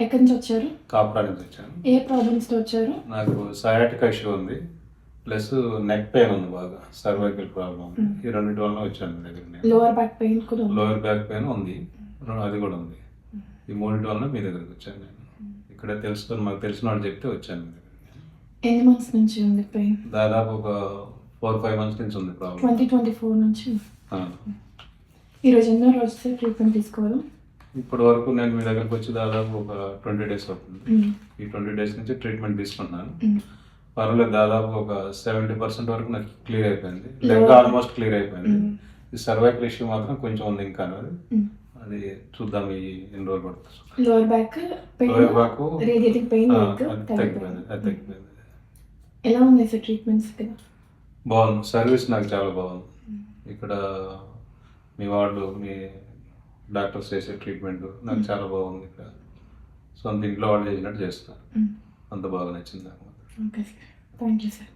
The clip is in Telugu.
ఎక్కడి నుంచి వచ్చారు? కాపురా నుంచి వచ్చాను. ఏ ప్రాబ్లమ్స్తో వచ్చారు? నాకు సయాటిక్ ఇష్యూ ఉంది, ప్లస్ నెక్ పెయిన్ ఉంది, బాగా సర్వైకల్ ప్రాబ్లం. ఈ రెండింటి వల్ల వచ్చాను మీ దగ్గర. లోవర్ బ్యాక్ పెయిన్ కూడా ఉంది. లోవర్ బ్యాక్ పెయిన్ ఉంది, అది కూడా ఉంది. ఈ మూడింటి వల్ల మీ దగ్గరికి వచ్చాను నేను. ఇక్కడ తెలుసుకొని మాకు తెలిసిన వాళ్ళు చెప్తే వచ్చాను మీ దగ్గరికి. ఎన్ని మంత్స్ నుంచి ఉంది పెయిన్? దాదాపు ఒక 4-5 months నుంచి ఉంది ప్రాబ్లం. 2024 నుంచి. ఈరోజు ఎన్నో రోజు ట్రీట్మెంట్ తీసుకోవాలి? ఇప్పటి వరకు నేను మీ దగ్గరకు వచ్చి దాదాపు ఒక 20 days అవుతుంది. ఈ 20 days నుంచి ట్రీట్మెంట్ తీసుకున్నాను. పర్వాలేదు, దాదాపు ఒక 70% వరకు నాకు క్లియర్ అయిపోయింది. లెగ్ ఆల్మోస్ట్ క్లియర్ అయిపోయింది. ఈ సర్వైకల్ ఇష్యూ మాత్రం కొంచెం ఉంది ఇంకా. అది చూద్దాం ఎన్ని రోజులు పడుతుంది. లోవర్ బ్యాక్ రేడియేటింగ్ పెయిన్ తగ్గిపోయింది. అది తగ్గిపోయింది. ఎలా ఉంది సార్ ట్రీట్మెంట్స్? బాగుంది, సర్వీస్ నాకు చాలా బాగుంది. ఇక్కడ మీ వాళ్ళు, మీ డాక్టర్స్ చేసే ట్రీట్మెంట్ నాకు చాలా బాగుంది. ఇక్కడ సొంత ఇంట్లో వాళ్ళు చేసినట్టు చేస్తారు. అంత బాగా నచ్చింది నాకు. Okay sir, thank you sir.